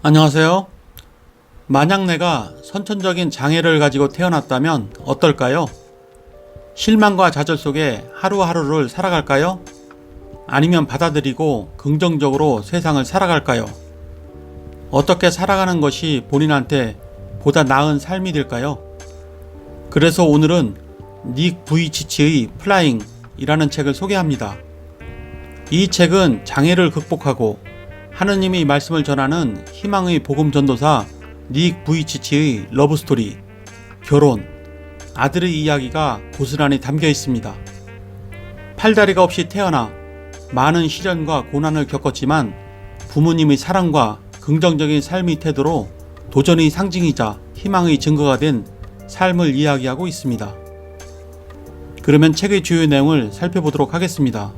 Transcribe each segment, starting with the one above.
안녕하세요. 만약 내가 선천적인 장애를 가지고 태어났다면 어떨까요? 실망과 좌절 속에 하루하루를 살아갈까요? 아니면 받아들이고 긍정적으로 세상을 살아갈까요? 어떻게 살아가는 것이 본인한테 보다 나은 삶이 될까요? 그래서 오늘은 닉 부이치치의 플라잉이라는 책을 소개합니다. 이 책은 장애를 극복하고 하느님의 말씀을 전하는 희망의 복음 전도사 닉 부이치치의 러브스토리, 결혼, 아들의 이야기가 고스란히 담겨 있습니다. 팔다리가 없이 태어나 많은 시련과 고난을 겪었지만 부모님의 사랑과 긍정적인 삶의 태도로 도전의 상징이자 희망의 증거가 된 삶을 이야기하고 있습니다. 그러면 책의 주요 내용을 살펴보도록 하겠습니다.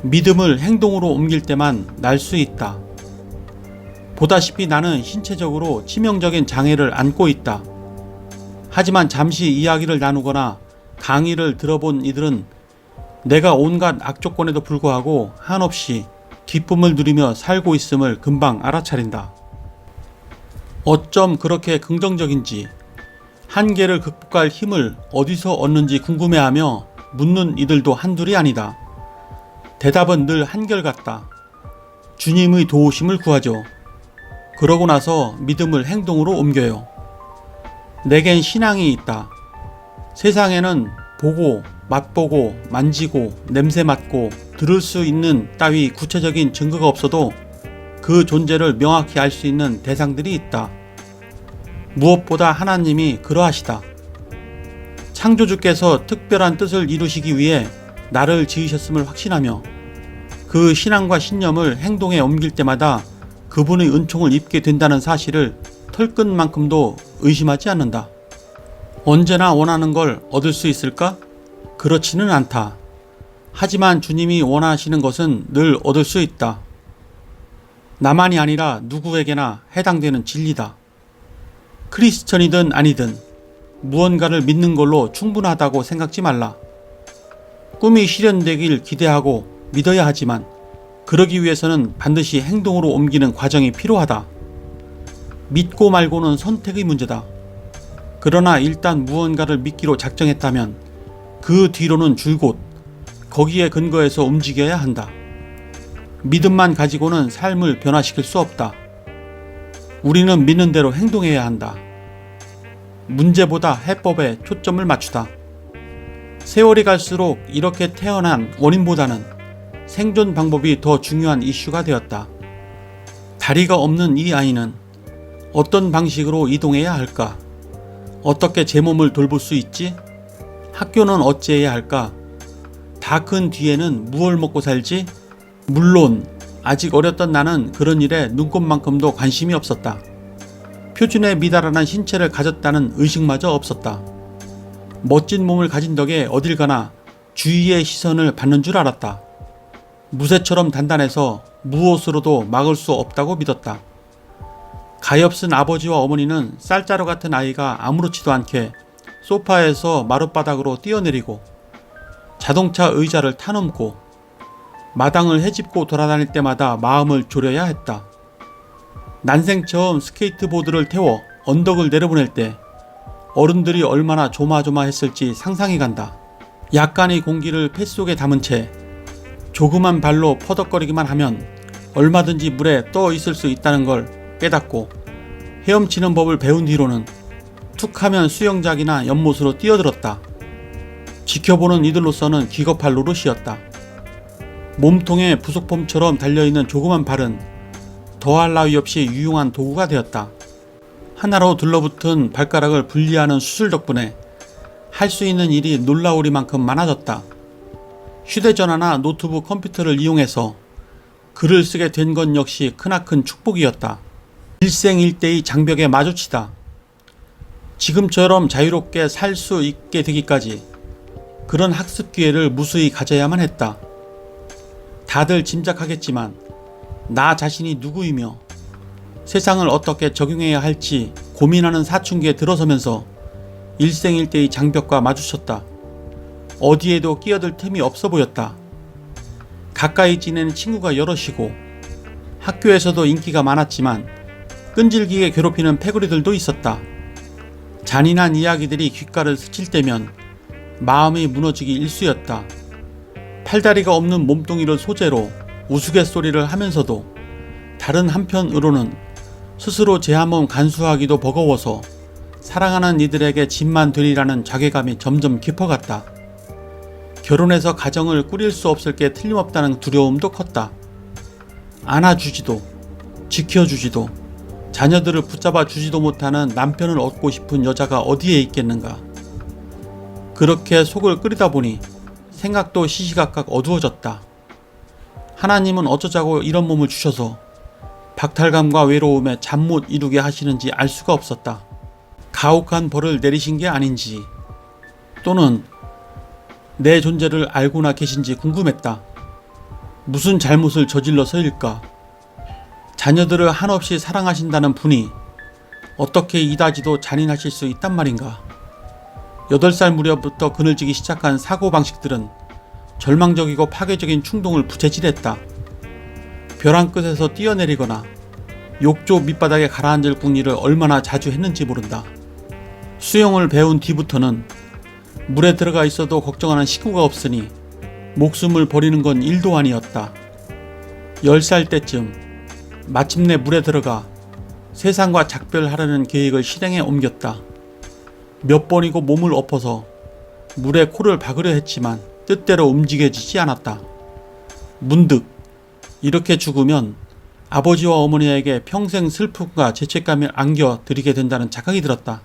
믿음을 행동으로 옮길 때만 날 수 있다. 보다시피 나는 신체적으로 치명적인 장애를 안고 있다. 하지만 잠시 이야기를 나누거나 강의를 들어본 이들은 내가 온갖 악조건에도 불구하고 한없이 기쁨을 누리며 살고 있음을 금방 알아차린다. 어쩜 그렇게 긍정적인지, 한계를 극복할 힘을 어디서 얻는지 궁금해하며 묻는 이들도 한둘이 아니다. 대답은 늘 한결같다. 주님의 도우심을 구하죠. 그러고 나서 믿음을 행동으로 옮겨요. 내겐 신앙이 있다. 세상에는 보고, 맛보고, 만지고, 냄새 맡고, 들을 수 있는 따위 구체적인 증거가 없어도 그 존재를 명확히 알 수 있는 대상들이 있다. 무엇보다 하나님이 그러하시다. 창조주께서 특별한 뜻을 이루시기 위해 나를 지으셨음을 확신하며 그 신앙과 신념을 행동에 옮길 때마다 그분의 은총을 입게 된다는 사실을 털끝만큼도 의심하지 않는다. 언제나 원하는 걸 얻을 수 있을까? 그렇지는 않다. 하지만 주님이 원하시는 것은 늘 얻을 수 있다. 나만이 아니라 누구에게나 해당되는 진리다. 크리스천이든 아니든 무언가를 믿는 걸로 충분하다고 생각지 말라. 꿈이 실현되길 기대하고 믿어야 하지만 그러기 위해서는 반드시 행동으로 옮기는 과정이 필요하다. 믿고 말고는 선택의 문제다. 그러나 일단 무언가를 믿기로 작정했다면 그 뒤로는 줄곧 거기에 근거해서 움직여야 한다. 믿음만 가지고는 삶을 변화시킬 수 없다. 우리는 믿는 대로 행동해야 한다. 문제보다 해법에 초점을 맞추다. 세월이 갈수록 이렇게 태어난 원인보다는 생존 방법이 더 중요한 이슈가 되었다. 다리가 없는 이 아이는 어떤 방식으로 이동해야 할까? 어떻게 제 몸을 돌볼 수 있지? 학교는 어찌해야 할까? 다 큰 뒤에는 무얼 먹고 살지? 물론 아직 어렸던 나는 그런 일에 눈꼽만큼도 관심이 없었다. 표준에 미달하는 신체를 가졌다는 의식마저 없었다. 멋진 몸을 가진 덕에 어딜 가나 주위의 시선을 받는 줄 알았다. 무쇠처럼 단단해서 무엇으로도 막을 수 없다고 믿었다. 가엾은 아버지와 어머니는 쌀자루 같은 아이가 아무렇지도 않게 소파에서 마룻바닥으로 뛰어내리고 자동차 의자를 타넘고 마당을 헤집고 돌아다닐 때마다 마음을 졸여야 했다. 난생 처음 스케이트보드를 태워 언덕을 내려보낼 때 어른들이 얼마나 조마조마했을지 상상이 간다. 약간의 공기를 뱃속에 담은 채 조그만 발로 퍼덕거리기만 하면 얼마든지 물에 떠 있을 수 있다는 걸 깨닫고 헤엄치는 법을 배운 뒤로는 툭하면 수영장이나 연못으로 뛰어들었다. 지켜보는 이들로서는 기겁할 노릇이었다. 몸통에 부속폼처럼 달려있는 조그만 발은 더할 나위 없이 유용한 도구가 되었다. 하나로 둘러붙은 발가락을 분리하는 수술 덕분에 할 수 있는 일이 놀라우리만큼 많아졌다. 휴대전화나 노트북 컴퓨터를 이용해서 글을 쓰게 된 건 역시 크나큰 축복이었다. 일생일대의 장벽에 마주치다. 지금처럼 자유롭게 살 수 있게 되기까지 그런 학습 기회를 무수히 가져야만 했다. 다들 짐작하겠지만 나 자신이 누구이며 세상을 어떻게 적용해야 할지 고민하는 사춘기에 들어서면서 일생일대의 장벽과 마주쳤다. 어디에도 끼어들 틈이 없어 보였다. 가까이 지내는 친구가 여럿이고 학교에서도 인기가 많았지만 끈질기게 괴롭히는 패거리들도 있었다. 잔인한 이야기들이 귓가를 스칠 때면 마음이 무너지기 일쑤였다. 팔다리가 없는 몸뚱이를 소재로 우스갯소리를 하면서도 다른 한편으로는 스스로 제 한 몸 간수하기도 버거워서 사랑하는 이들에게 짐만 되리라는 자괴감이 점점 깊어갔다. 결혼해서 가정을 꾸릴 수 없을 게 틀림없다는 두려움도 컸다. 안아주지도 지켜주지도 자녀들을 붙잡아 주지도 못하는 남편을 얻고 싶은 여자가 어디에 있겠는가. 그렇게 속을 끓이다 보니 생각도 시시각각 어두워졌다. 하나님은 어쩌자고 이런 몸을 주셔서 박탈감과 외로움에 잠 못 이루게 하시는지 알 수가 없었다. 가혹한 벌을 내리신 게 아닌지 또는 내 존재를 알고나 계신지 궁금했다. 무슨 잘못을 저질러서일까? 자녀들을 한없이 사랑하신다는 분이 어떻게 이다지도 잔인하실 수 있단 말인가? 8살 무렵부터 그늘지기 시작한 사고방식들은 절망적이고 파괴적인 충동을 부채질했다. 벼랑 끝에서 뛰어내리거나 욕조 밑바닥에 가라앉을 궁리를 얼마나 자주 했는지 모른다. 수영을 배운 뒤부터는 물에 들어가 있어도 걱정하는 식구가 없으니 목숨을 버리는 건 일도 아니었다. 10살 때쯤 마침내 물에 들어가 세상과 작별하려는 계획을 실행에 옮겼다. 몇 번이고 몸을 엎어서 물에 코를 박으려 했지만 뜻대로 움직여지지 않았다. 문득 이렇게 죽으면 아버지와 어머니에게 평생 슬픔과 죄책감을 안겨드리게 된다는 착각이 들었다.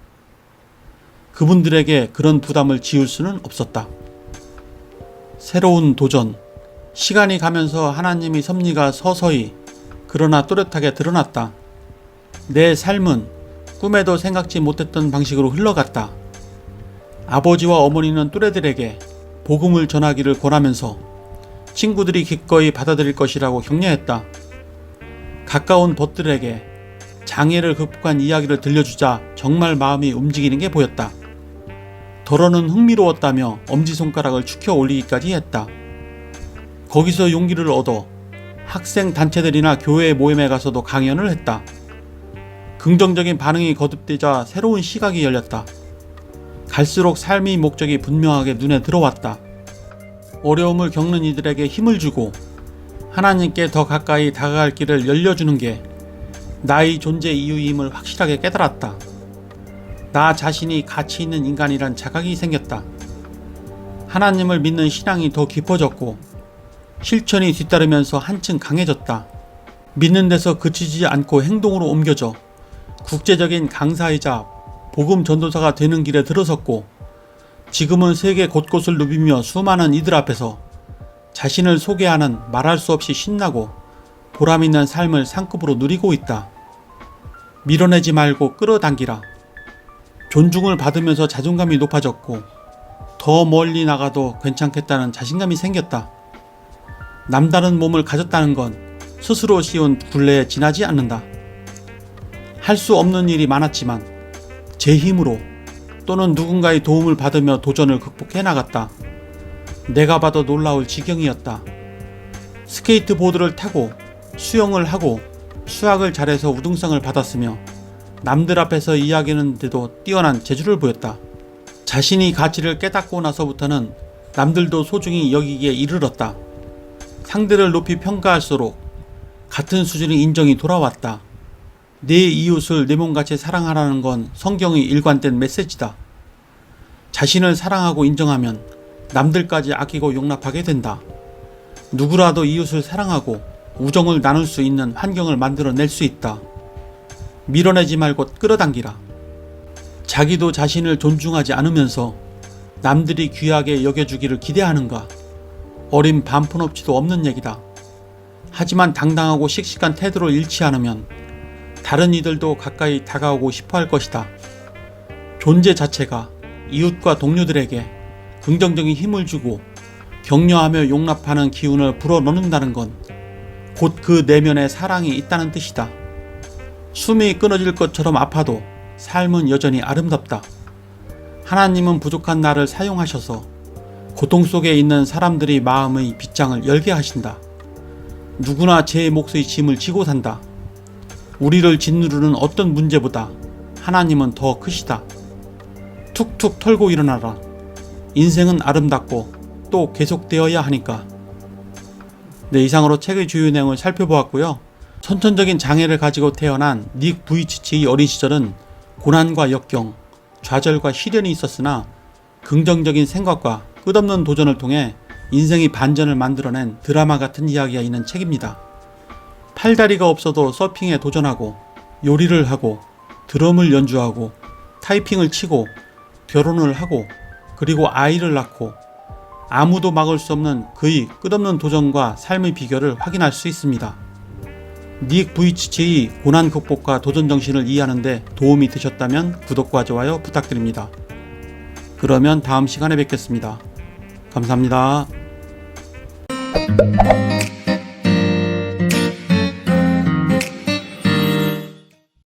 그분들에게 그런 부담을 지울 수는 없었다. 새로운 도전, 시간이 가면서 하나님의 섭리가 서서히 그러나 또렷하게 드러났다. 내 삶은 꿈에도 생각지 못했던 방식으로 흘러갔다. 아버지와 어머니는 또래들에게 복음을 전하기를 권하면서 친구들이 기꺼이 받아들일 것이라고 격려했다. 가까운 벗들에게 장애를 극복한 이야기를 들려주자 정말 마음이 움직이는 게 보였다. 덜어는 흥미로웠다며 엄지손가락을 축혀 올리기까지 했다. 거기서 용기를 얻어 학생 단체들이나 교회 모임에 가서도 강연을 했다. 긍정적인 반응이 거듭되자 새로운 시각이 열렸다. 갈수록 삶의 목적이 분명하게 눈에 들어왔다. 어려움을 겪는 이들에게 힘을 주고 하나님께 더 가까이 다가갈 길을 열려주는 게 나의 존재 이유임을 확실하게 깨달았다. 나 자신이 가치 있는 인간이란 자각이 생겼다. 하나님을 믿는 신앙이 더 깊어졌고 실천이 뒤따르면서 한층 강해졌다. 믿는 데서 그치지 않고 행동으로 옮겨져 국제적인 강사이자 복음 전도사가 되는 길에 들어섰고 지금은 세계 곳곳을 누비며 수많은 이들 앞에서 자신을 소개하는 말할 수 없이 신나고 보람있는 삶을 상급으로 누리고 있다. 밀어내지 말고 끌어당기라. 존중을 받으면서 자존감이 높아졌고 더 멀리 나가도 괜찮겠다는 자신감이 생겼다. 남다른 몸을 가졌다는 건 스스로 씌운 굴레에 지나지 않는다. 할 수 없는 일이 많았지만 제 힘으로 또는 누군가의 도움을 받으며 도전을 극복해 나갔다. 내가 봐도 놀라울 지경이었다. 스케이트보드를 타고 수영을 하고 수학을 잘해서 우등상을 받았으며 남들 앞에서 이야기하는데도 뛰어난 재주를 보였다. 자신이 가치를 깨닫고 나서부터는 남들도 소중히 여기기에 이르렀다. 상대를 높이 평가할수록 같은 수준의 인정이 돌아왔다. 내 이웃을 내 몸같이 사랑하라는 건 성경의 일관된 메시지다. 자신을 사랑하고 인정하면 남들까지 아끼고 용납하게 된다. 누구라도 이웃을 사랑하고 우정을 나눌 수 있는 환경을 만들어낼 수 있다. 밀어내지 말고 끌어당기라. 자기도 자신을 존중하지 않으면서 남들이 귀하게 여겨주기를 기대하는가? 어린 반푼업치도 없는 얘기다. 하지만 당당하고 씩씩한 태도를 잃지 않으면 다른 이들도 가까이 다가오고 싶어 할 것이다. 존재 자체가 이웃과 동료들에게 긍정적인 힘을 주고 격려하며 용납하는 기운을 불어넣는다는 건 곧 그 내면에 사랑이 있다는 뜻이다. 숨이 끊어질 것처럼 아파도 삶은 여전히 아름답다. 하나님은 부족한 나를 사용하셔서 고통 속에 있는 사람들이 마음의 빗장을 열게 하신다. 누구나 제 몫의 짐을 지고 산다. 우리를 짓누르는 어떤 문제보다 하나님은 더 크시다. 툭툭 털고 일어나라. 인생은 아름답고 또 계속되어야 하니까. 네, 이상으로 책의 주요 내용을 살펴보았고요. 선천적인 장애를 가지고 태어난 닉 부이치치의 어린 시절은 고난과 역경, 좌절과 시련이 있었으나 긍정적인 생각과 끝없는 도전을 통해 인생의 반전을 만들어낸 드라마 같은 이야기가 있는 책입니다. 팔다리가 없어도 서핑에 도전하고 요리를 하고 드럼을 연주하고 타이핑을 치고 결혼을 하고 그리고 아이를 낳고 아무도 막을 수 없는 그의 끝없는 도전과 삶의 비결을 확인할 수 있습니다. 닉 부이치치의 고난 극복과 도전 정신을 이해하는 데 도움이 되셨다면 구독과 좋아요 부탁드립니다. 그러면 다음 시간에 뵙겠습니다. 감사합니다.